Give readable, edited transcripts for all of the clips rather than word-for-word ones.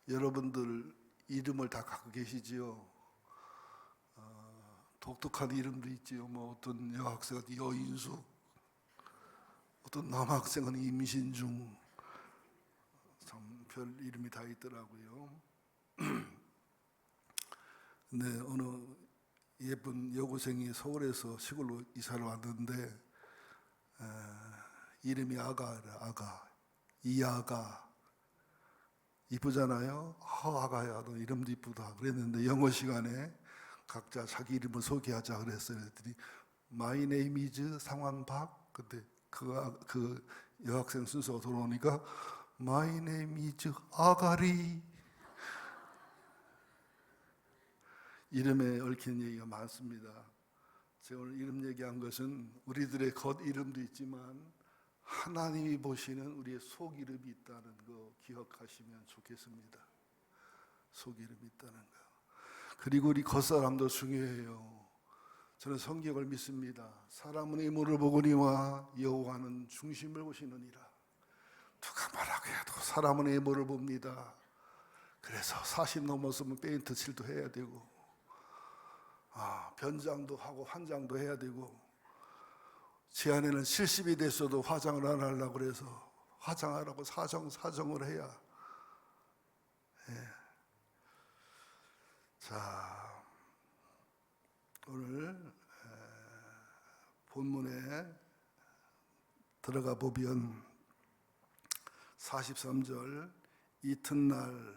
여러분들 이름을 다 갖고 계시지요. 독특한 이름도 있지요. 뭐 어떤 여학생은 여인숙, 어떤 남학생은 임신중, 참 별 이름이 다 있더라고요. 근데 어느 예쁜 여고생이 서울에서 시골로 이사를 왔는데 이름이 아가라. 아가, 이아가. 이쁘잖아요. 아가야, 너 이름도 이쁘다 그랬는데 영어 시간에 각자 자기 이름을 소개하자 그랬어요. 그랬더니 My name is 상환박. 근데 그 여학생 순서가 돌아오니까 My name is 아가리. 이름에 얽힌 얘기가 많습니다. 제가 오늘 이름 얘기한 것은 우리들의 겉 이름도 있지만 하나님이 보시는 우리의 속 이름이 있다는 거 기억하시면 좋겠습니다. 속 이름이 있다는 거. 그리고 우리 겉사람도 중요해요. 저는 성경을 믿습니다. 사람은 외모를 보거니와 여호와는 중심을 보시느니라. 누가 뭐라고 해도 사람은 외모를 봅니다. 그래서 40 넘었으면 페인트 칠도 해야 되고 변장도 하고 환장도 해야 되고 제 아내는 70이 됐어도 화장을 안 하려고 그래서 화장하라고 사정을 해야. 자, 오늘 본문에 들어가 보면 43절 이튿날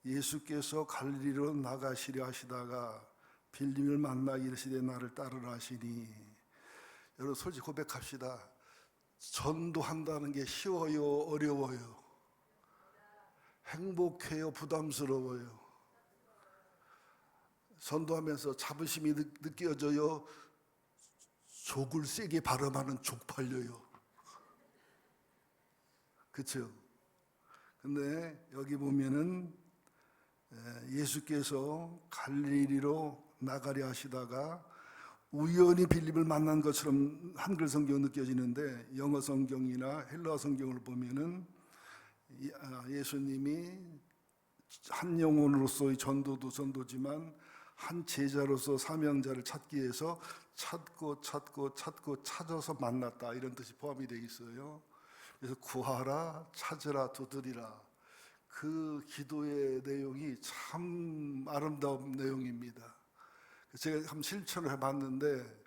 예수께서 갈릴리로 나가시려 하시다가 빌립을 만나 이르시되 나를 따르라 하시니. 여러분 솔직히 고백합시다. 전도한다는 게 쉬워요, 어려워요? 행복해요, 부담스러워요? 전도하면서 자부심이 느껴져요, 족을 세게 발음하는 족팔려요? 그렇죠? 근데 여기 보면은 예수께서 갈릴리로 나가려 하시다가 우연히 빌립을 만난 것처럼 한글 성경은 느껴지는데 영어 성경이나 헬라어 성경을 보면은 예수님이 한 영혼으로서의 전도도 전도지만 한 제자로서 사명자를 찾기 위해서 찾고 찾아서 만났다, 이런 뜻이 포함이 되어 있어요. 그래서 구하라, 찾으라, 두드리라. 그 기도의 내용이 참 아름다운 내용입니다. 제가 한번 실천을 해봤는데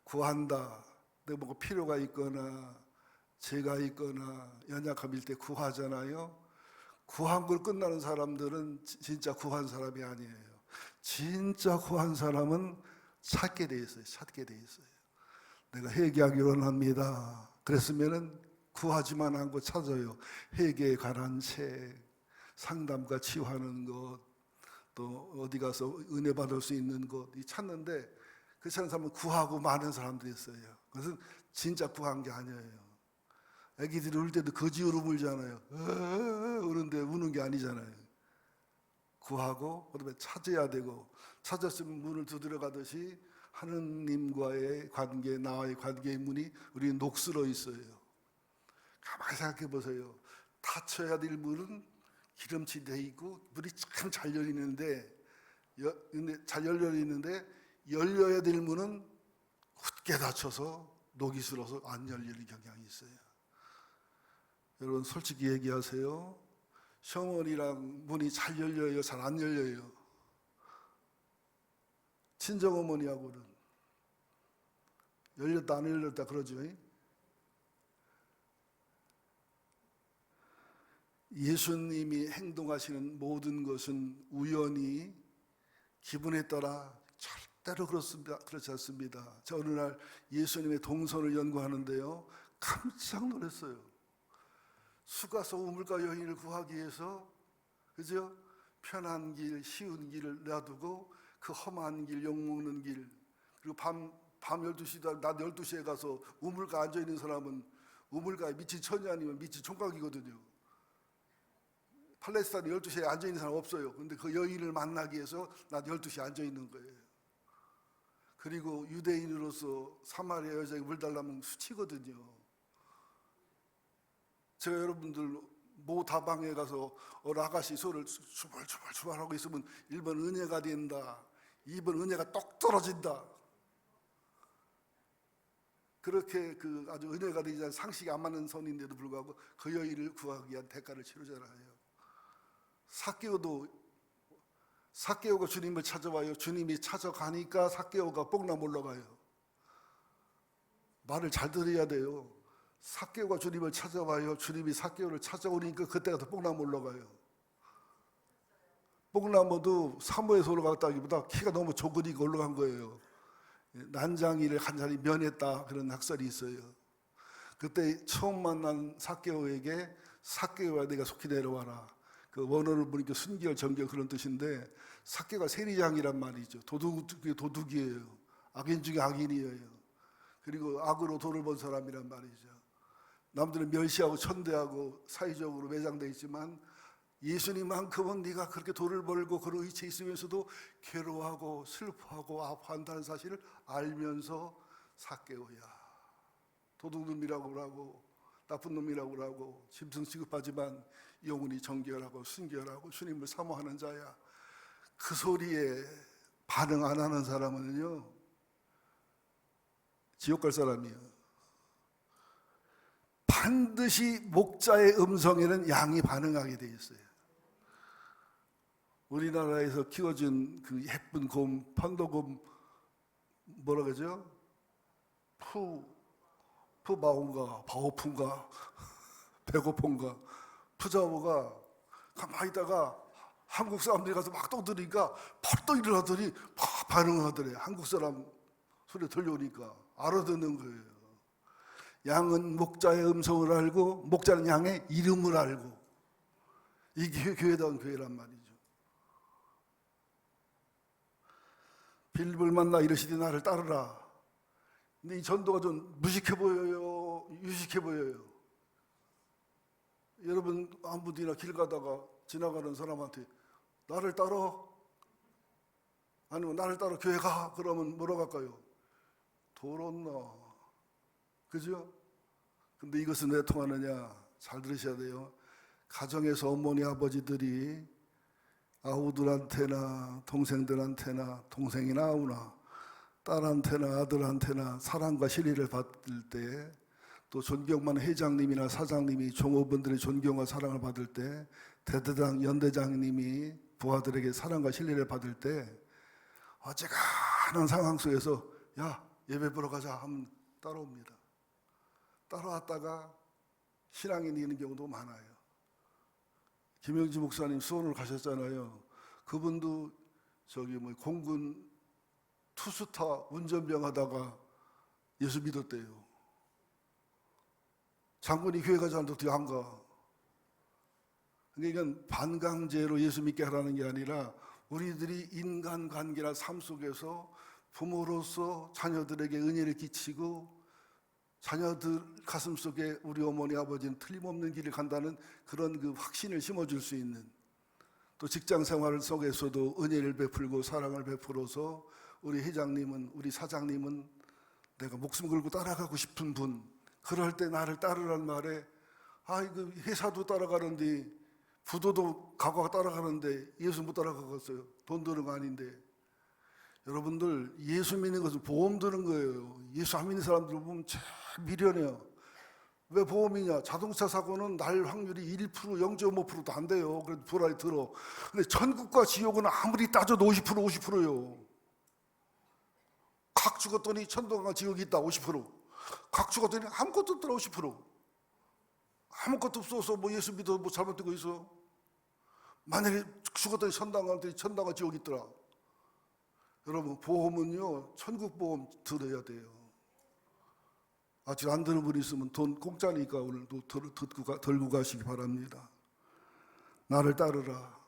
구한다, 내가 뭐가 필요가 있거나 죄가 있거나 연약함일 때 구하잖아요. 구한 걸 끝나는 사람들은 진짜 구한 사람이 아니에요. 진짜 구한 사람은 찾게 돼 있어요. 찾게 돼 있어요. 내가 회개하기로 합니다. 그랬으면은 구하지만 않고 찾아요. 회개에 관한 책, 상담과 치유하는 것, 또 어디 가서 은혜 받을 수 있는 것 찾는데, 그렇지 않은 사람은 구하고 많은 사람들이 있어요. 그것은 진짜 구한 게 아니에요. 애기들이 울 때도 거지 울음 울잖아요. 우는데 우는 게 아니잖아요. 구하고 그다음에 찾아야 되고, 찾았으면 문을 두드려 가듯이 하느님과의 관계, 나와의 관계의 문이 우리 녹슬어 있어요. 가만히 생각해 보세요. 닫혀야 될 문은 기름칠이 돼 있고 문이 참 잘 열리는데 열려야 될 문은 굳게 닫혀서 녹이 슬어서 안 열리는 경향이 있어요. 여러분 솔직히 얘기하세요. 시어머니랑 문이 잘 열려요, 잘 안 열려요? 친정어머니하고는 열렸다 안 열렸다 그러죠. 예수님이 행동하시는 모든 것은 우연히 기분에 따라 절대로 그렇지 않습니다. 저 어느 날 예수님의 동선을 연구하는데요, 깜짝 놀랐어요. 수가서 우물가 여인을 구하기 위해서, 그죠? 편한 길, 쉬운 길을 놔두고 그 험한 길, 욕먹는 길, 그리고 밤 12시다, 낮 12시에 가서 우물가 앉아있는 사람은 우물가에 미친 천이 아니면 미친 총각이거든요. 팔레스타인 12시에 앉아있는 사람 없어요. 근데 그 여인을 만나기 위해서 낮 12시에 앉아있는 거예요. 그리고 유대인으로서 사마리아 여자에게 물 달라면 수치거든요. 제가 여러분들 모 다방에 가서 아가씨 소를 주발주발주발하고 있으면 1번 은혜가 된다, 2번 은혜가 똑 떨어진다. 그렇게 아주 은혜가 되지 않은 상식이 안 맞는 선인데도 불구하고 그 여인을 구하기 위한 대가를 치르잖아요. 삭개오가 주님을 찾아와요. 주님이 찾아가니까 삭개오가 뽕나무 올라가요. 말을 잘 들어야 돼요. 삭개오가 주님을 찾아와요. 주님이 삭개오를 찾아오니까 그때가 더 뽕나무 올라가요. 뽕나무도 사모에서 올라갔다기보다 키가 너무 좁으니까 올라간 거예요. 난장이를 간절히 면했다, 그런 학설이 있어요. 그때 처음 만난 삭개오에게 삭개오야 내가 속히 내려와라. 그 원어를 보니까 순결, 정결 그런 뜻인데 삭개가 세리장이란 말이죠. 도둑이에요. 악인 중에 악인이에요. 그리고 악으로 돈을 번 사람이란 말이죠. 남들은 멸시하고 천대하고 사회적으로 매장되어 있지만 예수님만큼은 네가 그렇게 돈을 벌고 그런 위치에 있으면서도 괴로워하고 슬퍼하고 아파한다는 사실을 알면서 삭개오야, 도둑놈이라고 하고 나쁜 놈이라고 하고 짐승 취급하지만 영혼이 정결하고 순결하고 주님을 사모하는 자야. 그 소리에 반응 안 하는 사람은요 지옥 갈 사람이에요. 반드시 목자의 음성에는 양이 반응하게 돼 있어요. 우리나라에서 키워준 그 예쁜 곰, 판도곰, 뭐라 그러죠? 푸바온가, 바오푼가, 배고픈가, 푸자오가 가만히 있다가 한국 사람들이 가서 막 떠드니까 벌떡 일어나더니 막 반응하더래. 한국 사람 소리 들려오니까 알아듣는 거예요. 양은 목자의 음성을 알고 목자는 양의 이름을 알고. 이게 교회다운 교회란 말이죠. 빌립을 만나 이르시되 나를 따르라. 근데 이 전도가 좀 무식해 보여요, 유식해 보여요. 여러분 아무 데나 길 가다가 지나가는 사람한테 나를 따라, 아니면 나를 따라 교회 가, 그러면 뭐라고 할까요? 돌았나? 그죠? 근데 이것은 왜 통하느냐? 잘 들으셔야 돼요. 가정에서 어머니 아버지들이 아우들한테나 동생들한테나, 동생이나 아우나 딸한테나 아들한테나 사랑과 신뢰를 받을 때, 또 존경받는 회장님이나 사장님이 종업원들의 존경과 사랑을 받을 때, 대대장, 연대장님이 부하들에게 사랑과 신뢰를 받을 때 어지간한 상황 속에서 야 예배 보러 가자 하면 따라옵니다. 따라왔다가 신앙이 있는 경우도 많아요. 김영지 목사님 수원을 가셨잖아요. 그분도 공군 투스타 운전병 하다가 예수 믿었대요. 장군이 교회 가지 않는데 어떻게 안 가? 그러니까 이건 반강제로 예수 믿게 하라는 게 아니라 우리들이 인간관계나 삶 속에서 부모로서 자녀들에게 은혜를 끼치고 자녀들 가슴 속에 우리 어머니 아버지는 틀림없는 길을 간다는 그런 그 확신을 심어줄 수 있는, 또 직장 생활 속에서도 은혜를 베풀고 사랑을 베풀어서 우리 회장님은, 우리 사장님은 내가 목숨 걸고 따라가고 싶은 분, 그럴 때 나를 따르란 말에 그 회사도 따라가는데 부도도 가고 따라가는데 예수 못 따라가겠어요? 돈 드는 거 아닌데. 여러분들 예수 믿는 것은 보험 드는 거예요. 예수 안 믿는 사람들 보면 참 미련해요. 왜 보험이냐? 자동차 사고는 날 확률이 1%, 0.5%도 안 돼요. 그래도 불안이 들어. 근데 천국과 지옥은 아무리 따져도 50%, 50%예요. 각 죽었더니 천국과 지옥이 있다, 50%. 각 죽었더니 아무것도 없더라, 50%. 아무것도 없어서 예수 믿어서 잘못되고 있어. 만약에 죽었더니 천당과 지옥이 있더라. 여러분 보험은요 천국 보험 들어야 돼요. 아직 안 들은 분 있으면 돈 공짜니까 오늘도 들고 가시기 바랍니다. 나를 따르라.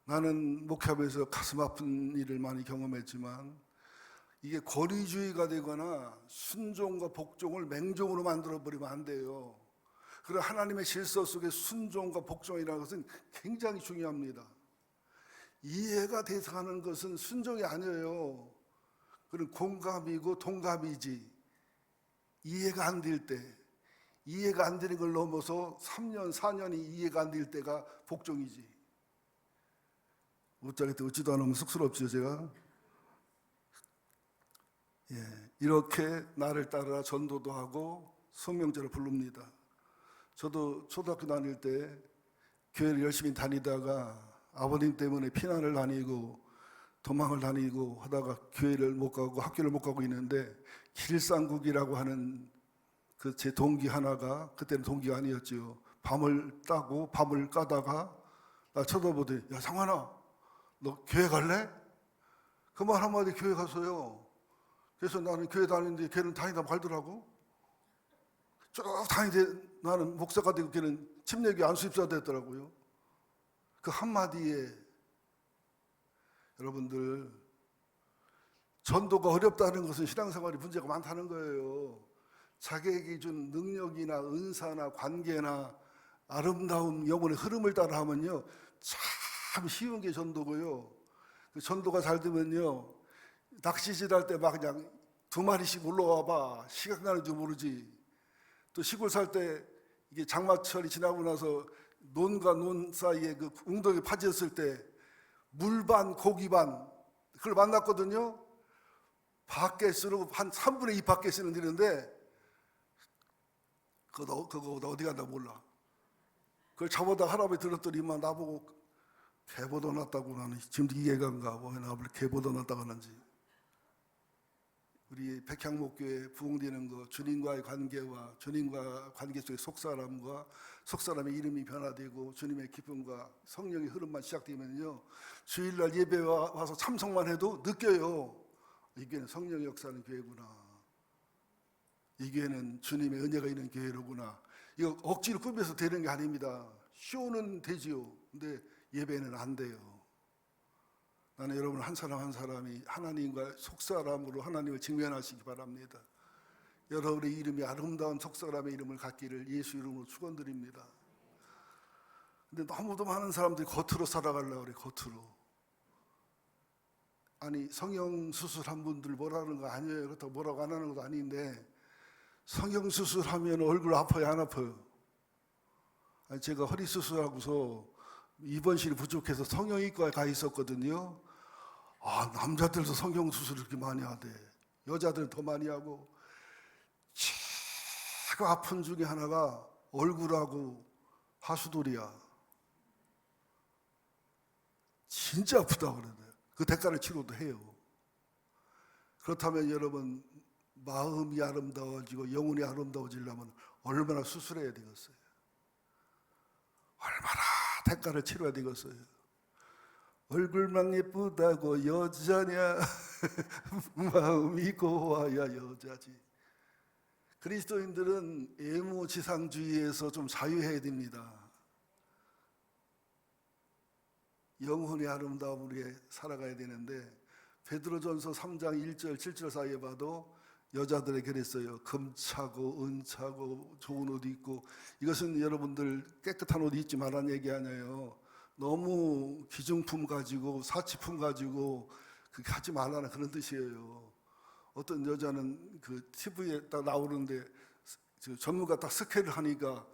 나는 목회하면서 가슴 아픈 일을 많이 경험했지만 이게 권위주의가 되거나 순종과 복종을 맹종으로 만들어버리면 안 돼요. 그리고 하나님의 질서 속에 순종과 복종이라는 것은 굉장히 중요합니다. 이해가 돼서 하는 것은 순종이 아니에요. 그건 공감이고 동감이지. 이해가 안 될 때, 이해가 안 되는 걸 넘어서 3년, 4년이 이해가 안 될 때가 복종이지. 웃자겠다. 웃지도 않으면 쑥스럽죠, 제가. 이렇게 나를 따라 전도도 하고 성명제를 부릅니다. 저도 초등학교 다닐 때 교회를 열심히 다니다가 아버님 때문에 피난을 다니고 도망을 다니고 하다가 교회를 못 가고 학교를 못 가고 있는데, 길상국이라고 하는 그 제 동기 하나가, 그때는 동기가 아니었죠, 밤을 따고 밤을 까다가 나 쳐다보더니, 야 상환아, 너 교회 갈래? 그 말 한마디 교회 가서요. 그래서 나는 교회 다니는데 걔는 다니다 말더라고. 쭉 다니는데 나는 목사가 되고 걔는 침례교회 안수입사 됐더라고요. 그 한마디에 여러분들, 전도가 어렵다는 것은 신앙생활이 문제가 많다는 거예요. 자기에게 준 능력이나 은사나 관계나 아름다운 영혼의 흐름을 따라 하면요, 참 쉬운 게 전도고요. 그 전도가 잘 되면요, 낚시질 할 때 막 그냥 2마리씩 올라와 봐. 시간 가는 줄 모르지. 또 시골 살 때 이게 장마철이 지나고 나서 논과 논 사이에 그 웅덩이 파졌을 때 물반 고기 반 그걸 만났거든요. 밖에 쓰고 한 3분의 2 밖에 쓰는 일인데 그거 어디 간다 몰라. 그걸 잡아다 할아버지 들었더니만 나보고 개보도 났다고. 나는 지금도 이해가 안 가. 왜 나를 개보도 났다고 하는지. 우리 백향목교회 부흥되는 거, 주님과의 관계와 주님과 관계 속의 속사람과 속사람의 이름이 변화되고 주님의 기쁨과 성령의 흐름만 시작되면요, 주일날 예배 와서 참석만 해도 느껴요. 이 교회는 성령의 역사하는 교회구나. 이 교회는 주님의 은혜가 있는 교회로구나. 이거 억지로 꾸며서 되는 게 아닙니다. 쇼는 되지요. 근데 예배는 안 돼요. 나는 여러분 한 사람 한 사람이 하나님과 속사람으로 하나님을 직면하시기 바랍니다. 여러분의 이름이 아름다운 속사람의 이름을 갖기를 예수 이름으로 축원드립니다. 근데 너무도 많은 사람들이 겉으로 살아가려고 그래. 겉으로. 아니, 성형수술한 분들 뭐라는 거 아니에요. 그렇다고 뭐라고 안 하는 것도 아닌데, 성형수술하면 얼굴 아파요, 안 아파요? 아니, 제가 허리 수술하고서 입원실이 부족해서 성형외과에 가 있었거든요. 아, 남자들도 성형수술을 이렇게 많이 하대. 여자들은 더 많이 하고. 최고 아픈 중에 하나가 얼굴하고 하수돌이야. 진짜 아프다 그러는데 그 대가를 치러도 해요. 그렇다면 여러분, 마음이 아름다워지고 영혼이 아름다워지려면 얼마나 수술해야 되겠어요? 얼마나 대가를 치러야 되겠어요? 얼굴만 예쁘다고 여자냐? 마음이 고와야 여자지. 그리스도인들은 애무지상주의에서 좀 자유해야 됩니다. 영혼의 아름다움을 위해 살아가야 되는데, 베드로전서 3장 1절 7절 사이에 봐도 여자들에게 그랬어요. 금차고 은차고 좋은 옷 입고. 이것은 여러분들 깨끗한 옷 입지 말라는 얘기 아니에요. 너무 기중품 가지고 사치품 가지고 그렇게 하지 말라는 그런 뜻이에요. 어떤 여자는 그 TV에 딱 나오는데 전문가 딱 스캔을 하니까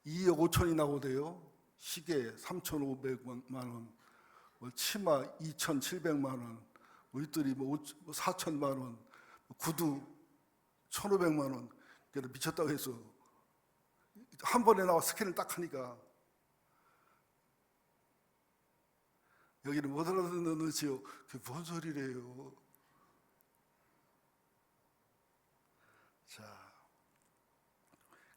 2억 5천이 나오대요. 시계 3,500만 원, 치마 2,700만 원, 옷들이 4천만 원, 구두 1,500만 원. 그래서 미쳤다고 해서 한 번에 나와 스캔을 딱 하니까, 여기는 못 알아듣는 눈치요. 그게 뭔 소리래요. 자,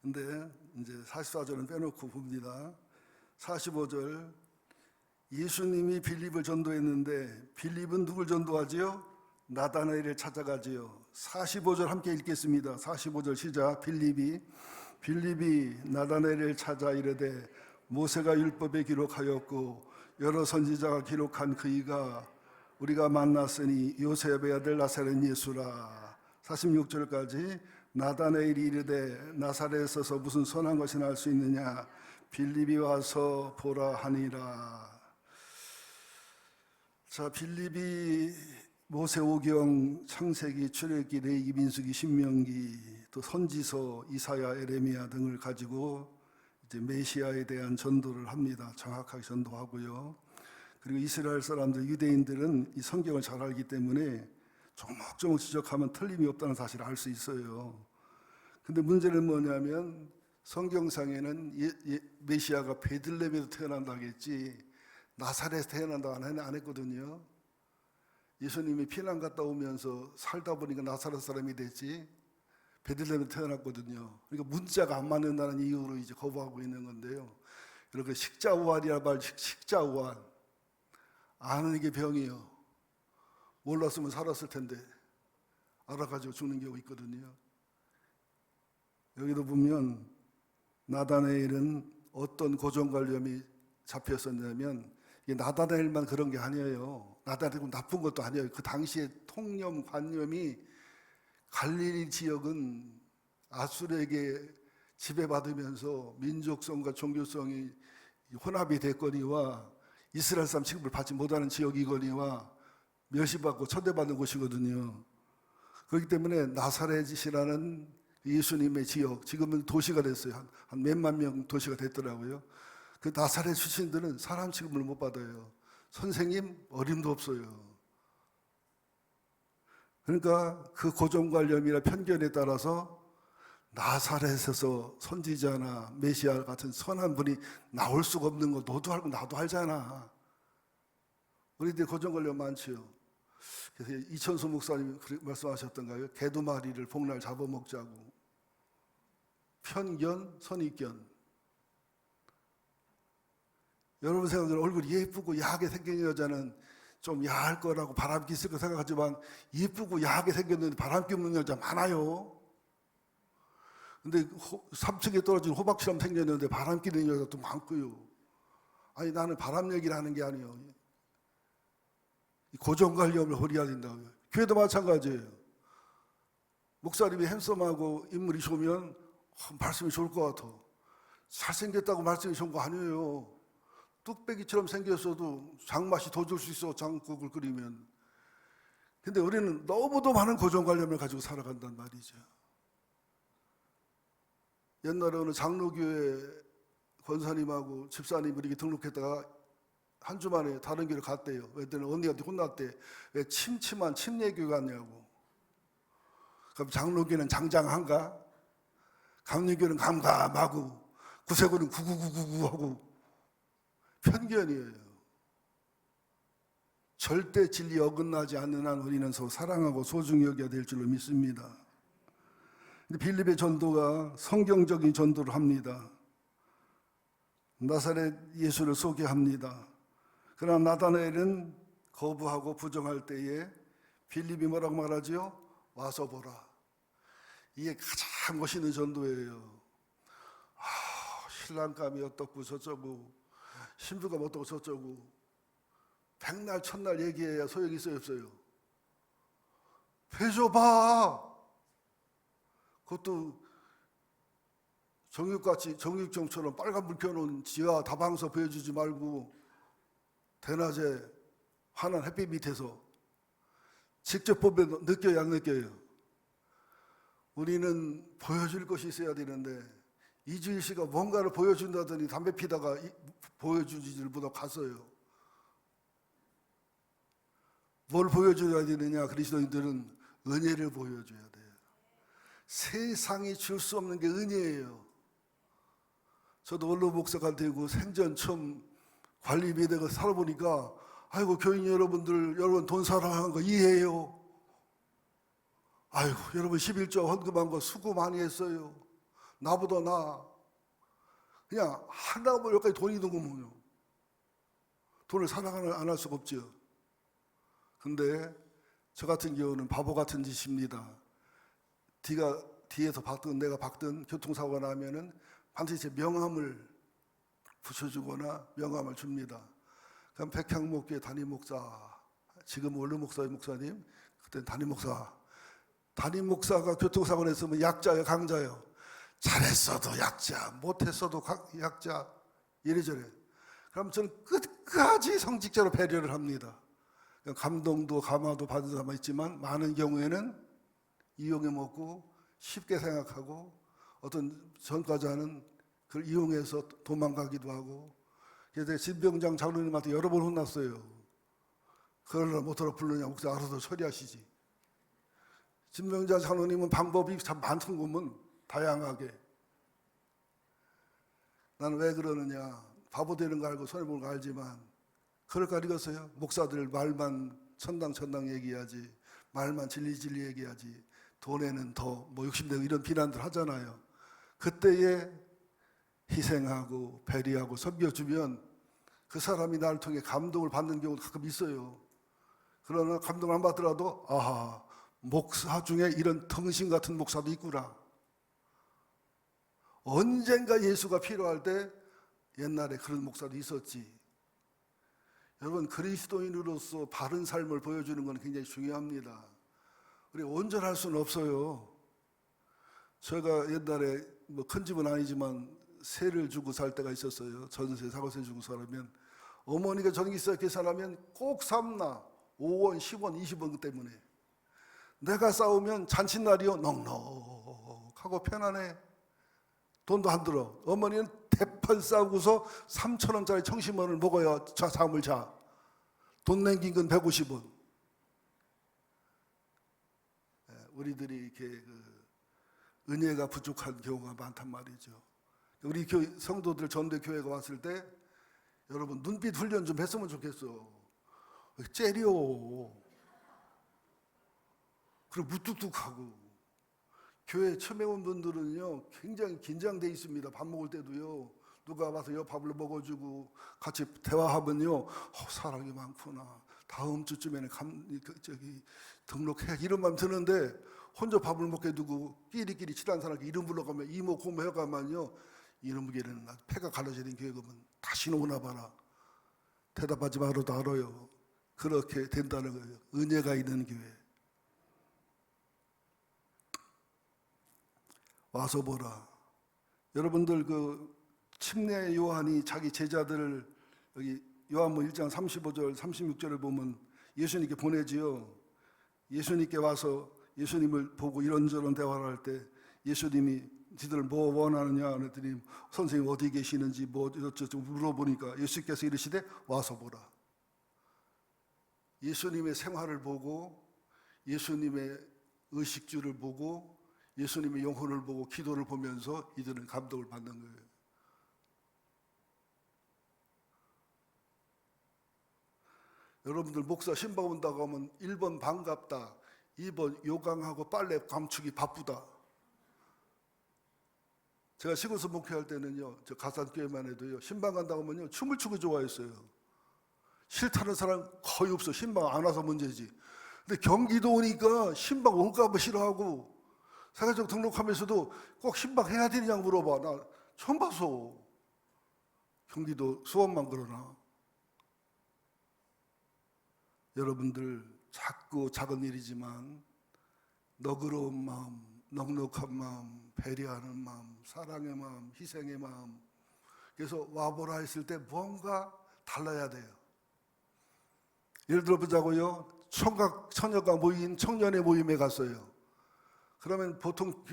근데 이제 44절은 빼놓고 봅니다. 45절, 예수님이 빌립을 전도했는데 빌립은 누굴 전도하지요? 나다나엘을 찾아가지요. 45절 함께 읽겠습니다. 45절 시작. 빌립이 나다나엘을 찾아 이르되 모세가 율법에 기록하였고 여러 선지자가 기록한 그이가 우리가 만났으니 요셉의 아들 나사렛 예수라. 46절까지 나다나엘이 이르되 나사렛에서 무슨 선한 것이 날 수 있느냐? 빌립이 와서 보라 하니라. 자, 빌립이 모세오경, 창세기, 출애굽기, 레위기, 민수기, 신명기 또 선지서, 이사야, 에레미야 등을 가지고 이제 메시아에 대한 전도를 합니다. 정확하게 전도하고요. 그리고 이스라엘 사람들, 유대인들은 이 성경을 잘 알기 때문에 조목조목 지적하면 틀림이 없다는 사실을 알 수 있어요. 근데 문제는 뭐냐면 성경상에는 메시아가 베들레헴에서 태어난다고 했지 나사렛에서 태어난다고 안 했거든요. 예수님이 피난 갔다 오면서 살다 보니까 나사렛 사람이 됐지 베들레헴에 태어났거든요. 그러니까 문자가 안 맞는다는 이유로 이제 거부하고 있는 건데요. 이렇게 식자우환이라 말, 식자우환. 아는 게 병이요. 몰랐으면 살았을 텐데 알아가지고 죽는 경우 있거든요. 여기도 보면 나다나엘은 어떤 고정관념이 잡혔었냐면 이게 나다나엘만 그런 게 아니에요. 나다나엘은 나쁜 것도 아니에요. 그 당시에 통념 관념이 갈릴리 지역은 아수르에게 지배받으면서 민족성과 종교성이 혼합이 됐거니와 이스라엘 사람 취급을 받지 못하는 지역이거니와 멸시받고 천대받는 곳이거든요. 그렇기 때문에 나사렛이라는 예수님의 지역, 지금은 도시가 됐어요. 한 몇만 명 도시가 됐더라고요. 그 나사렛 출신들은 사람 취급을 못 받아요. 선생님 어림도 없어요. 그러니까 그 고정관념이나 편견에 따라서 나사렛에서 선지자나 메시아 같은 선한 분이 나올 수가 없는 거 너도 알고 나도 알잖아. 우리들 고정관념 많지요. 그래서 이천수 목사님 말씀하셨던가요? 개두 마리를 복날 잡아먹자고. 편견, 선입견. 여러분 생각하는 얼굴이 예쁘고 야하게 생긴 여자는 좀 야할 거라고 바람기 있을 거 생각하지만 예쁘고 야하게 생겼는데 바람기 없는 여자 많아요. 근데 3층에 떨어진 호박처럼 생겼는데 바람기 있는 여자도 많고요. 아니 나는 바람 얘기를 하는 게 아니에요. 고정관념을 버려야 된다고요. 교회도 마찬가지예요. 목사님이 핸섬하고 인물이 좋으면 말씀이 좋을 것 같아. 잘생겼다고 말씀이 좋은 거 아니에요. 뚝배기처럼 생겼어도 장맛이 더 줄 수 있어, 장국을 끓이면. 근데 우리는 너무도 많은 고정관념을 가지고 살아간단 말이죠. 옛날에 어느 장로교회 권사님하고 집사님 이렇게 등록했다가 한 주 만에 다른 교회를 갔대요. 왜냐면 언니한테 혼났대. 왜 침침한 침례교회 갔냐고. 그럼 장로교회는 장장한가? 감리교회는 감감하고 구세군은 구구구구구하고 편견이에요. 절대 진리 어긋나지 않는 한 우리는 서로 사랑하고 소중히 여겨야 될 줄로 믿습니다. 빌립의 전도가 성경적인 전도를 합니다. 나사렛 예수를 소개합니다. 그러나 나다나엘은 거부하고 부정할 때에 빌립이 뭐라고 말하죠? 와서 보라. 이게 가장 멋있는 전도예요. 신랑감이 어떻고 저쩌고 신부가 어떻고 저쩌고 백날 첫날 얘기해야 소용이 있어요 없어요? 해줘봐. 그것도 정육같이 정육점처럼 빨간불 켜놓은 지하 다방서 보여주지 말고 대낮에 환한 햇빛 밑에서 직접 보면 느껴요 안 느껴요? 우리는 보여줄 것이 있어야 되는데 이주일 씨가 뭔가를 보여준다더니 담배 피다가 보여주지를 못하고 갔어요. 뭘 보여줘야 되느냐? 그리스도인들은 은혜를 보여줘야 돼요. 세상이 줄 수 없는 게 은혜예요. 저도 원로 목사가 되고 생전 처음 관리비 되고 살아보니까 아이고 교인 여러분 돈 사랑하는 거 이해해요. 아이고 여러분 11조 헌금한 거 수고 많이 했어요. 나보다 나 그냥 하나도 여기까지 돈이 있는 거면요. 돈을 사랑 안 할 수가 없죠. 근데 저 같은 경우는 바보 같은 짓입니다. 뒤에서 박든 내가 박든 교통사고가 나면은 반드시 제 명함을 붙여주거나 명함을 줍니다. 그럼 백향목교회 담임 목사, 지금 원로 목사님, 그때 담임 목사가 교통사고 냈으면 약자예요, 강자예요? 잘했어도 약자, 못했어도 약자, 이래저래. 그럼 저는 끝까지 성직자로 배려를 합니다. 감동도 감화도 받은 사람 있지만 많은 경우에는 이용해 먹고 쉽게 생각하고 어떤 전과자는 그걸 이용해서 도망가기도 하고. 그래서 진병장 장로님한테 여러 번 혼났어요. 그러나 못하러 부르냐, 목사 알아서 처리하시지. 진병장 장로님은 방법이 참 많던구먼, 다양하게. 나는 왜 그러느냐, 바보 되는 거 알고 손해보는 거 알지만 그럴 거 아니겠어요? 목사들 말만 천당천당 얘기하지, 말만 진리 얘기하지, 돈에는 더 뭐 욕심내고 이런 비난들 하잖아요. 그때에 희생하고 배려하고 섬겨주면 그 사람이 나를 통해 감동을 받는 경우도 가끔 있어요. 그러나 감동을 안 받더라도 아하, 목사 중에 이런 덩신 같은 목사도 있구나. 언젠가 예수가 필요할 때 옛날에 그런 목사도 있었지. 여러분, 그리스도인으로서 바른 삶을 보여주는 건 굉장히 중요합니다. 우리 온전할 수는 없어요. 제가 옛날에 뭐 큰 집은 아니지만 세를 주고 살 때가 있었어요. 전세, 사과세 주고 살면 어머니가 전기세 계산하면 꼭 삼나 5원, 10원, 20원 때문에 내가 싸우면 잔칫날이요 넉넉하고 편안해. 돈도 안 들어. 어머니는 대판 싸우고서 3,000원짜리 청심원을 먹어야 잠을 자. 돈 남긴 건 150원. 우리들이 이렇게 은혜가 부족한 경우가 많단 말이죠. 우리 성도들 전대 교회가 왔을 때 여러분 눈빛 훈련 좀 했으면 좋겠어. 째려. 그리고 무뚝뚝하고. 교회 처음에 온 분들은요 굉장히 긴장돼 있습니다. 밥 먹을 때도요. 누가 와서 여 밥을 먹어주고 같이 대화하면요 사랑이 많구나. 다음 주쯤에는 등록해 이런 마음 드는데 혼자 밥을 먹게 두고 끼리끼리 친한 사람께 이름 불러가면 이모 고모 해가면요 이놈에게는 폐가 갈라지는 교회 가면 다시는 오나 봐라. 대답하지 말아도 알아요. 그렇게 된다는 거예요. 은혜가 있는 교회. 와서 보라. 여러분들 그 침례 요한이 자기 제자들을 여기 요한복음 1장 35절 36절을 보면 예수님께 보내지요. 예수님께 와서 예수님을 보고 이런저런 대화를 할 때 예수님이 니들 뭐 원하느냐 그랬더니 선생님 어디 계시는지 뭐 어쩌고 물어보니까 예수께서 이르시되 와서 보라. 예수님의 생활을 보고 예수님의 의식주를 보고 예수님의 영혼을 보고 기도를 보면서 이들은 감동을 받는 거예요. 여러분들 목사 신방 온다고 하면 1번 반갑다, 2번 요강하고 빨래 감추기 바쁘다. 제가 시골에서 목회할 때는요, 저 가산교회만 해도요, 신방 간다고 하면요, 춤을 추고 좋아했어요. 싫다는 사람 거의 없어. 신방 안 와서 문제지. 근데 경기도 오니까 신방 올까 봐 싫어하고, 사회적 등록하면서도 꼭 신방 해야 되느냐고 물어봐. 나 처음 봤어. 경기도 수원만 그러나. 여러분들 작고 작은 일이지만 너그러운 마음, 넉넉한 마음, 배려하는 마음, 사랑의 마음, 희생의 마음. 그래서 와보라 했을 때 뭔가 달라야 돼요. 예를 들어 보자고요. 총각 처녀가 모인 청년의 모임에 갔어요. 그러면 보통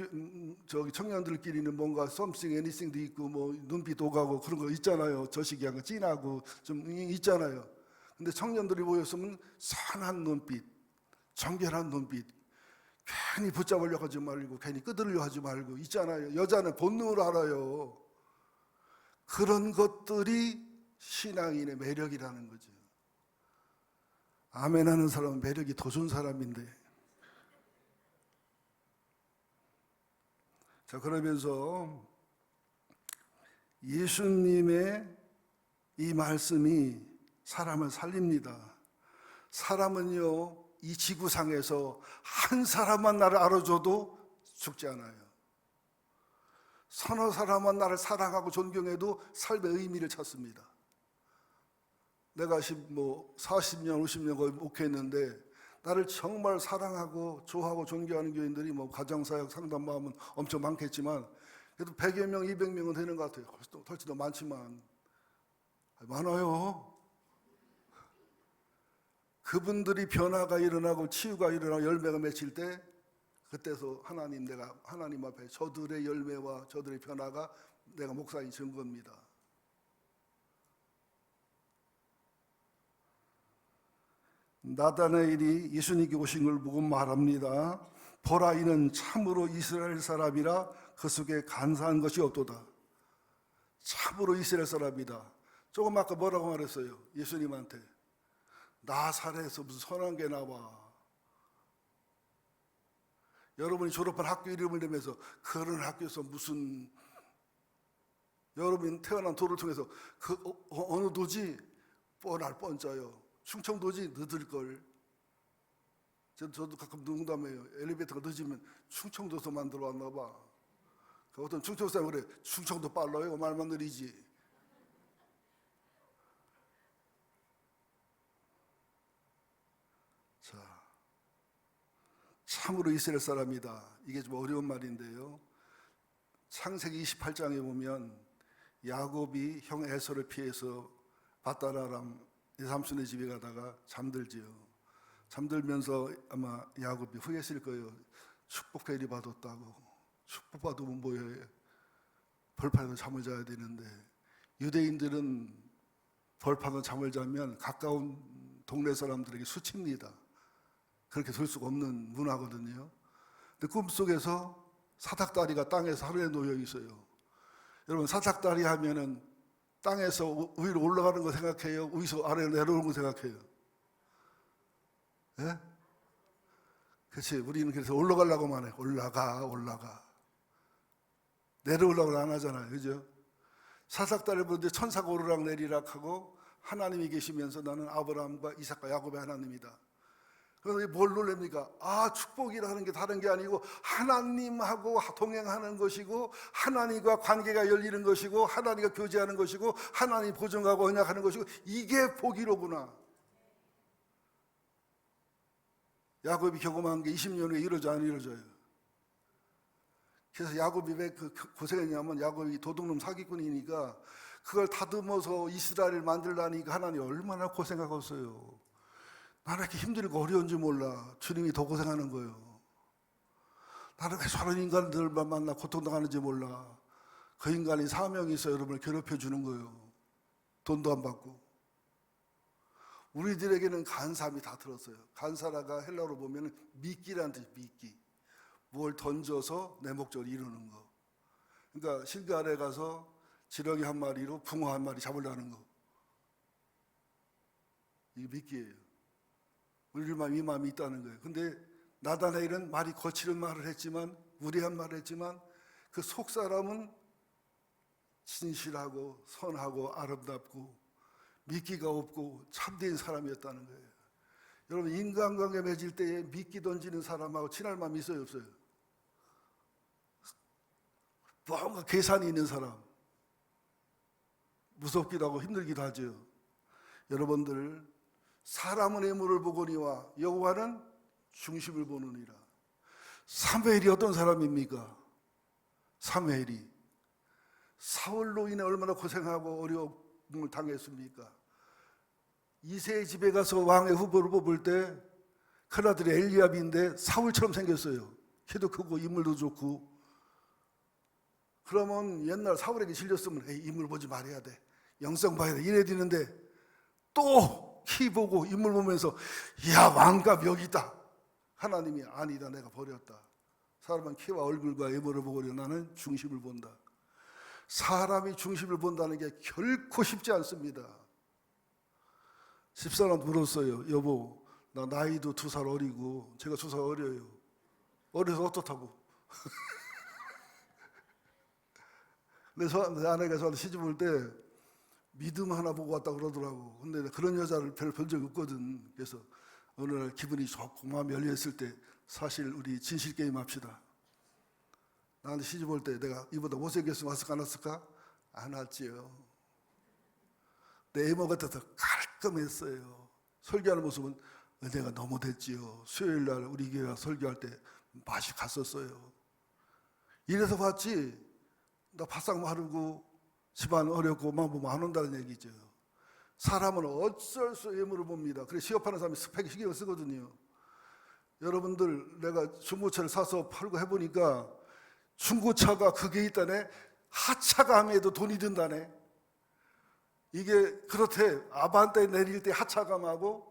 저기 청년들끼리는 뭔가 something, anything도 있고 뭐 눈빛 오가고 그런 거 있잖아요. 저식이한 거 진하고 좀 있잖아요. 근데 청년들이 모였으면 선한 눈빛, 정결한 눈빛, 괜히 붙잡으려고 하지 말고 괜히 끄들으려고 하지 말고 있잖아요. 여자는 본능으로 알아요. 그런 것들이 신앙인의 매력이라는 거죠. 아멘 하는 사람은 매력이 더 좋은 사람인데. 자, 그러면서 예수님의 이 말씀이 사람을 살립니다. 사람은요, 이 지구상에서 한 사람만 나를 알아줘도 죽지 않아요. 서너 사람만 나를 사랑하고 존경해도 삶의 의미를 찾습니다. 내가 40년, 50년 거의 목회했는데 나를 정말 사랑하고 좋아하고 존경하는 교인들이 뭐 가정사역 상담마음은 엄청 많겠지만 그래도 100여 명, 200명은 되는 것 같아요. 훨씬 더 많지만 많아요. 그분들이 변화가 일어나고 치유가 일어나고 열매가 맺힐 때 그때서 내가 하나님 앞에 저들의 열매와 저들의 변화가 내가 목사인 증거입니다. 나다나엘이 예수님께 오신 걸 보고 말합니다. 보라, 이는 참으로 이스라엘 사람이라 그 속에 간사한 것이 없도다. 참으로 이스라엘 사람이다. 조금 아까 뭐라고 말했어요? 예수님한테 나사렛에서 무슨 선한 게 나와. 여러분이 졸업한 학교 이름을 내면서 그런 학교에서 무슨, 여러분이 태어난 도를 통해서 그 어느 도지? 뻔할 뻔짜요. 충청도지? 늦을걸. 저도 가끔 농담해요. 엘리베이터가 늦으면 충청도에서 만들어 왔나 봐. 어떤 충청도 사람이 그래, 충청도 빨라요? 말만 느리지. 자, 참으로 이스라엘 사람이다. 이게 좀 어려운 말인데요. 창세기 28장에 보면 야곱이 형 에서를 피해서 밧다라람 삼손의 집에 가다가 잠들지요. 잠들면서 아마 야곱이 후회했을 거예요. 축복회리 받았다고. 축복받으면 뭐예요? 벌판에서 잠을 자야 되는데, 유대인들은 벌판에서 잠을 자면 가까운 동네 사람들에게 수칩니다. 그렇게 될 수가 없는 문화거든요. 근데 꿈속에서 사닥다리가 땅에서 하늘에 놓여 있어요. 여러분, 사닥다리 하면은 땅에서 위로 올라가는 거 생각해요? 위에서 아래로 내려오는 거 생각해요? 예? 그렇지. 우리는 그래서 올라가려고만 해. 올라가. 내려오려고 안 하잖아요. 그죠? 사닥다리를 보는데 천사가 오르락 내리락 하고 하나님이 계시면서 나는 아브라함과 이삭과 야곱의 하나님이다. 그래서 뭘 놀랍니까? 축복이라는 게 다른 게 아니고 하나님하고 동행하는 것이고, 하나님과 관계가 열리는 것이고, 하나님과 교제하는 것이고, 하나님 보증하고 언약하는 것이고, 이게 복이로구나. 야곱이 경험한 게 20년 후에 이루어져 안 이루어져요. 그래서 야곱이 왜 고생했냐면, 야곱이 도둑놈 사기꾼이니까 그걸 다듬어서 이스라엘을 만들라니까 하나님 얼마나 고생하겠어요. 나는 이렇게 힘들고 어려운지 몰라. 주님이 더 고생하는 거예요. 나는 왜 저런 인간들만 만나 고통당하는지 몰라. 그 인간이 사명이 있어 여러분을 괴롭혀 주는 거예요. 돈도 안 받고. 우리들에게는 간사함이 다 들었어요. 간사라가 헬라어로 보면 미끼라는 뜻이 미끼. 뭘 던져서 내 목적을 이루는 거. 그러니까 실갈에 가서 지렁이 한 마리로 붕어 한 마리 잡으려는 거. 이게 미끼예요. 우리만 이 마음이 있다는 거예요. 근데 나다나엘은 말이 거칠은 말을 했지만, 무례한 말을 했지만, 그 속 사람은 진실하고 선하고 아름답고 미끼가 없고 참된 사람이었다는 거예요. 여러분, 인간관계 맺을 때에 미끼 던지는 사람하고 친할 마음이 있어요, 없어요? 뭔가 계산이 있는 사람, 무섭기도 하고 힘들기도 하죠. 여러분들, 사람은 외모를 보거니와 여호와는 중심을 보느니라. 사무엘이 어떤 사람입니까? 사무엘이 사울로 인해 얼마나 고생하고 어려움을 당했습니까? 이새의 집에 가서 왕의 후보를 뽑을 때 큰아들이 엘리압인데 사울처럼 생겼어요. 키도 크고 인물도 좋고. 그러면 옛날 사울에게 질렸으면 인물 보지 말아야 돼, 영성 봐야 돼, 이래 되는데 또 키 보고 인물 보면서 야, 왕갑 여기 있다. 하나님이 아니다, 내가 버렸다. 사람은 키와 얼굴과 외모를 보고려 나는 중심을 본다. 사람이 중심을 본다는 게 결코 쉽지 않습니다. 집사람 물었어요. 여보, 나 나이도 2살 어리고, 제가 2살 어려요. 어려서 어떻다고. 그래서 내 아내가 저한테 시집 올 때 믿음 하나 보고 왔다 그러더라고. 근데 그런 여자를 별로 본 적이 없거든. 그래서 어느 날 기분이 좋고 마음이 열려있을 때, 사실 우리 진실 게임 합시다. 나한테 시집 올 때 내가 이보다 못생겼으면 왔을까 안 왔을까? 안 왔지요. 내 외모가 더 깔끔했어요. 설교하는 모습은 은혜가 너무 됐지요. 수요일 날 우리 교회 설교할 때 맛이 갔었어요. 이래서 봤지, 나 바싹 마르고 집안 어렵고 마음 보면 안 온다는 얘기죠. 사람은 어쩔 수 외모를 봅니다. 그래서 취업하는 사람이 스펙 신경 쓰거든요. 여러분들 내가 중고차를 사서 팔고 해보니까 중고차가 그게 있다네. 하차감에도 돈이 든다네. 이게 그렇대. 아반떼 내릴 때 하차감하고,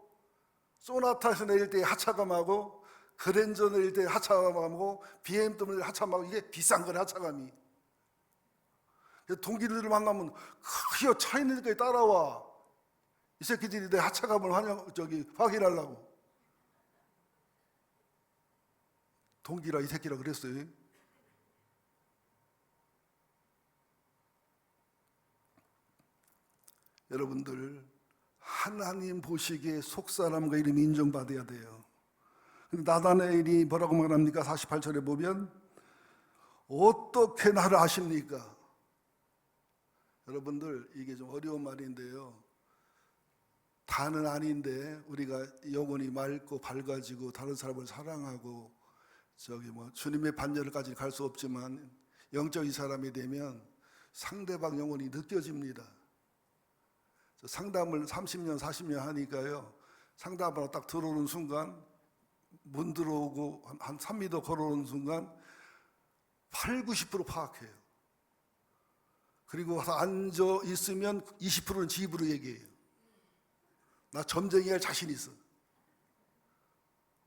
소나타에서 내릴 때 하차감하고, 그랜저 내릴 때 하차감하고, BMW 하차감하고, 이게 비싼 거래, 하차감이. 동기들을 만나면 크게 차 있는 데까지 따라와. 이 새끼들이 내 하차감을 확인하려고. 동기라 이 새끼라 그랬어요. 여러분들, 하나님 보시기에 속사람과 이름이 인정받아야 돼요. 나다나엘이 뭐라고 말합니까? 48절에 보면 어떻게 나를 아십니까? 여러분들, 이게 좀 어려운 말인데요, 다는 아닌데 우리가 영혼이 맑고 밝아지고 다른 사람을 사랑하고 주님의 반열까지 갈 수 없지만 영적인 사람이 되면 상대방 영혼이 느껴집니다. 상담을 30년 40년 하니까요, 상담하러 딱 들어오는 순간, 문 들어오고 한 3m 걸어오는 순간 80~90% 파악해요. 그리고 와서 앉아 있으면 20%는 지 입으로 얘기해요. 나 점쟁이 할 자신 있어.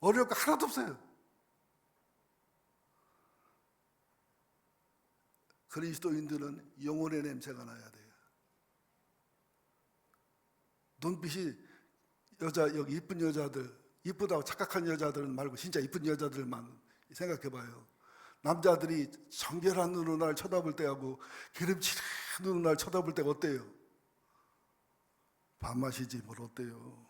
어려울 거 하나도 없어요. 그리스도인들은 영혼의 냄새가 나야 돼요. 눈빛이 여기 이쁜 여자들, 이쁘다고 착각한 여자들은 말고 진짜 이쁜 여자들만 생각해봐요. 남자들이 정결한 눈으로 날 쳐다볼 때하고 기름칠한 눈으로 날 쳐다볼 때가 어때요? 밥맛이지 뭘 어때요?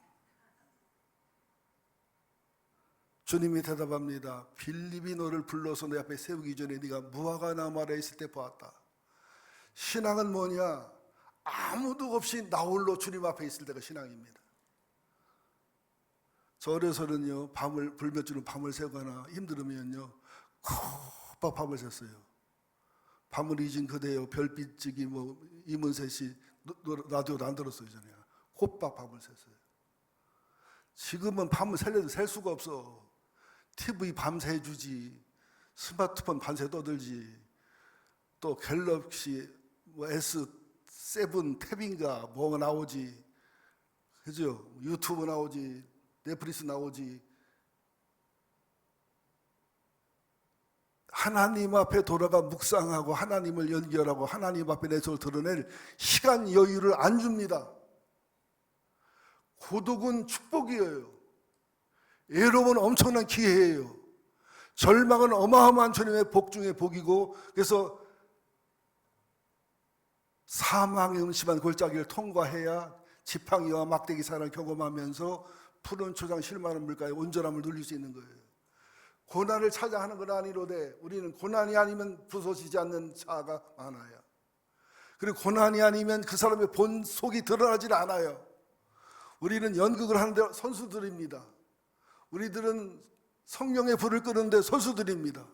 주님이 대답합니다. 빌립이 너를 불러서 내 앞에 세우기 전에 네가 무화과 나무 아래 있을 때 보았다. 신앙은 뭐냐? 아무도 없이 나 홀로 주님 앞에 있을 때가 신앙입니다. 절에서는요, 불볕주는 밤을 새거나 힘들으면요, 콕박 밤을 샜어요. 밤을 잊은 그대여 별빛지기 이문세 씨 라디오도 안 들었어요. 전에 콕박 밤을 샜어요. 지금은 밤을 셀래도 셀 수가 없어. TV 밤새 해주지, 스마트폰 밤새 떠들지, 또 갤럭시 S7 탭인가 뭐가 나오지, 그죠? 유튜브 나오지, 넷플릭스 나오지. 하나님 앞에 돌아가 묵상하고 하나님을 연결하고 하나님 앞에 내 소를 드러낼 시간 여유를 안 줍니다. 고독은 축복이에요. 외로움은 엄청난 기회예요. 절망은 어마어마한 주님의 복 중에 복이고, 그래서 사망의 음침한 골짜기를 통과해야 지팡이와 막대기 사랑을 경험하면서 푸른 초장 실만한 물가에 온전함을 누릴 수 있는 거예요. 고난을 찾아 하는 건 아니로되 우리는 고난이 아니면 부서지지 않는 자가 많아요. 그리고 고난이 아니면 그 사람의 본 속이 드러나질 않아요. 우리는 연극을 하는데 선수들입니다. 우리들은 성령의 불을 끄는데 선수들입니다.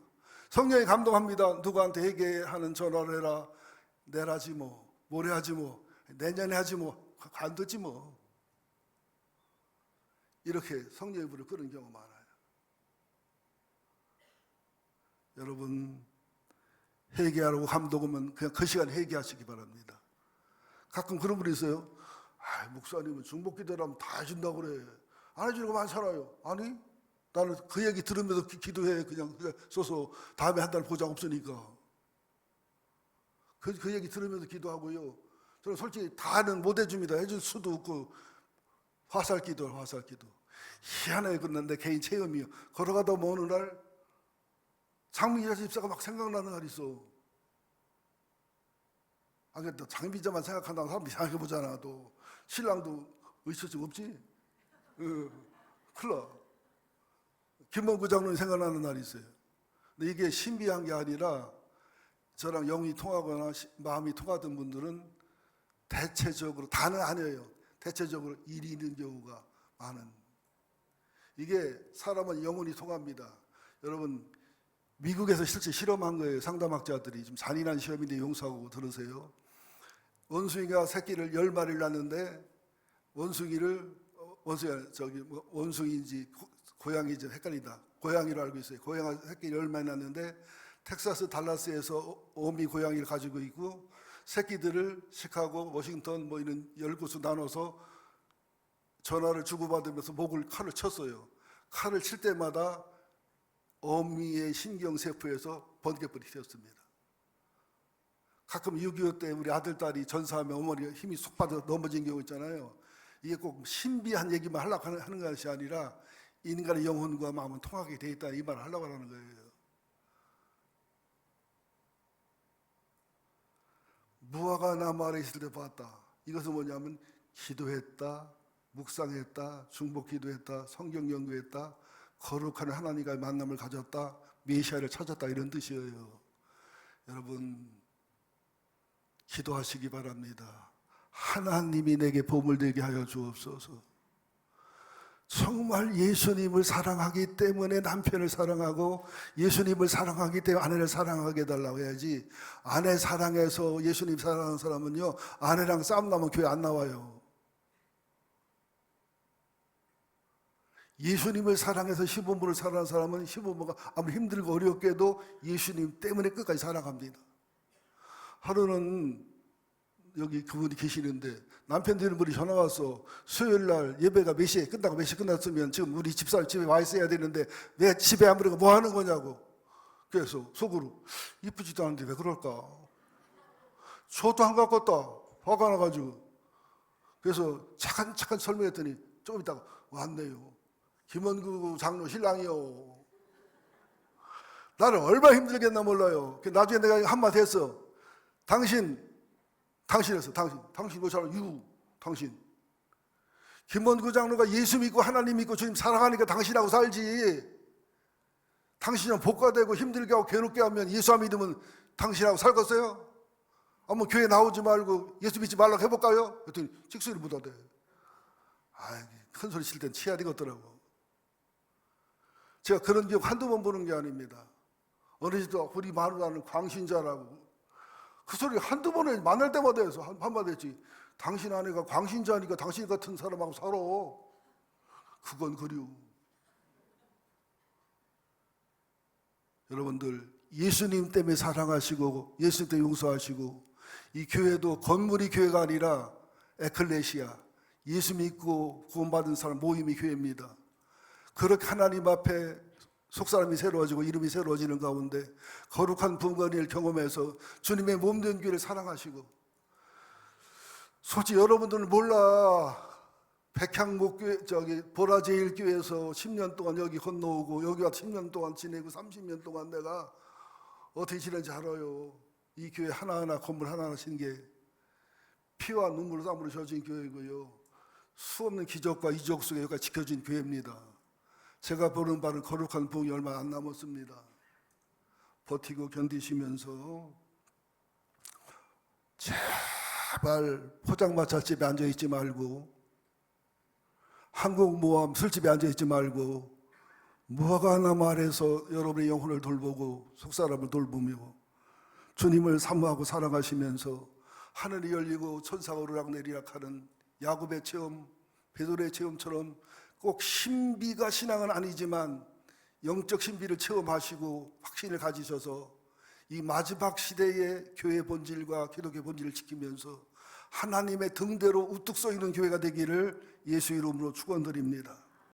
성령이 감동합니다. 누구한테 회개하는 전화를 해라. 내일 하지 뭐, 모레 하지 뭐, 내년에 하지 뭐, 안 듣지 뭐. 이렇게 성령의 불을 끄는 경우가 많아요. 여러분, 회개하라고 감독 오면 그냥 그 시간에 회개하시기 바랍니다. 가끔 그런 분이 있어요. 목사님은 중복기도라면 다 해준다고 그래. 안 해주는 거 많잖아요. 아니, 나는 그 얘기 들으면서 기도해. 그냥 써서 다음에 한 달 보자 없으니까. 그 얘기 들으면서 기도하고요. 저는 솔직히 다는 못 해줍니다. 해줄 수도 없고. 화살기도. 희한하게 끝난 내 개인 체험이요. 걸어가다 어느 날 장미자 집사가 막 생각나는 날이 있어. 근데 장미자만 생각한다고 사람들이 생각해보잖아. 또 신랑도 의처증 없지? 큰일 나. 김범구 장로님 생각나는 날이 있어요. 근데 이게 신비한 게 아니라 저랑 영이 통하거나 마음이 통하던 분들은 대체적으로, 다는 아니에요. 대체적으로 일이 있는 경우가 많은. 이게 사람은 영혼이 통합니다. 여러분, 미국에서 실제 실험한 거예요. 상담학자들이. 좀 잔인한 시험인데 용서하고 들으세요. 원숭이가 새끼를 10마리를 낳는데 원숭이인지 고양이인지 헷갈린다. 고양이로 알고 있어요. 고양이 새끼를 얼마나 낳는데 텍사스 달라스에서 어미 고양이를 가지고 있고 새끼들을 시카고, 워싱턴 뭐 이런 10곳으로 나눠서 전화를 주고받으면서 칼을 쳤어요. 칼을 칠 때마다 어미의 신경세포에서 번개불이 튀었습니다. 가끔 6.25 때 우리 아들, 딸이 전사하면 어머니가 힘이 쏙 빠져 넘어진 경우 있잖아요. 이게 꼭 신비한 얘기만 하려고 하는 것이 아니라 인간의 영혼과 마음은 통하게 돼 있다, 이 말을 하려고 하는 거예요. 무화과 나무 아래 있을 때 봤다. 이것은 뭐냐면 기도했다, 묵상했다, 중복 기도했다, 성경 연구했다, 거룩한 하나님과의 만남을 가졌다, 메시아를 찾았다, 이런 뜻이에요. 여러분, 기도하시기 바랍니다. 하나님이 내게 보물 되게 하여 주옵소서. 정말 예수님을 사랑하기 때문에 남편을 사랑하고, 예수님을 사랑하기 때문에 아내를 사랑하게 해달라고 해야지, 아내 사랑해서 예수님 사랑하는 사람은요, 아내랑 싸움 나면 교회 안 나와요. 예수님을 사랑해서 시부모를 사랑하는 사람은 시부모가 아무리 힘들고 어렵게 해도 예수님 때문에 끝까지 사랑합니다. 하루는 여기 그분이 계시는데 남편 되는 분이 전화 왔어. 수요일 날 예배가 몇 시에 끝나고 몇 시에 끝났으면 지금 우리 집사람 집에 와 있어야 되는데 왜 집에 안 들어가 뭐 하는 거냐고. 그래서 속으로 이쁘지도 않은데 왜 그럴까. 저도 안 갔겠다. 화가 나가지고. 그래서 차근차근 설명했더니 조금 있다가 왔네요. 김원구 장로 신랑이요. 나를 얼마나 힘들겠나 몰라요. 나중에 내가 한마디 했어. 당신이었어. 당신 그 사람 당신. 김원구 장로가 예수 믿고 하나님 믿고 주님 사랑하니까 당신하고 살지. 당신은 복가되고 힘들게 하고 괴롭게 하면 예수 안 믿으면 당신하고 살겠어요? 한번 교회 나오지 말고 예수 믿지 말라고 해볼까요? 그랬더니 찍소리를 못하대. 큰 소리 칠 땐 치아야 되겠더라고. 제가 그런 기억 한두 번 보는 게 아닙니다. 어느 집도 우리 마누라는 광신자라고. 그 소리 한두 번에 만날 때마다 해서 한마디 했지. 당신 아내가 광신자니까 당신 같은 사람하고 살아. 그건 그리워. 여러분들, 예수님 때문에 사랑하시고 예수님 때문에 용서하시고, 이 교회도 건물이 교회가 아니라 에클레시아, 예수 믿고 구원받은 사람 모임이 교회입니다. 그렇게 하나님 앞에 속사람이 새로워지고 이름이 새로워지는 가운데 거룩한 분간을 경험해서 주님의 몸된 교회를 사랑하시고, 솔직히 여러분들은 몰라. 백향목교회 보라제일교회에서 10년 동안 여기 건너오고 여기 와서 10년 동안 지내고 30년 동안 내가 어떻게 지낸지 알아요. 이 교회 하나하나 건물 하나하나 신 게 피와 눈물 땀으로 젖은 교회고요. 수없는 기적과 이적 속에 여기까지 지켜진 교회입니다. 제가 보는 바는 거룩한 부흥이 얼마 안 남았습니다. 버티고 견디시면서 제발 포장마차집에 앉아있지 말고, 한국모함 술집에 앉아있지 말고, 무화과 나무 아래서 여러분의 영혼을 돌보고 속사람을 돌보며 주님을 사모하고 사랑하시면서 하늘이 열리고 천사가 오르락내리락 하는 야곱의 체험, 베드로의 체험처럼 꼭 신비가 신앙은 아니지만 영적 신비를 체험하시고 확신을 가지셔서 이 마지막 시대의 교회 본질과 기독교 본질을 지키면서 하나님의 등대로 우뚝 서 있는 교회가 되기를 예수 이름으로 축원드립니다.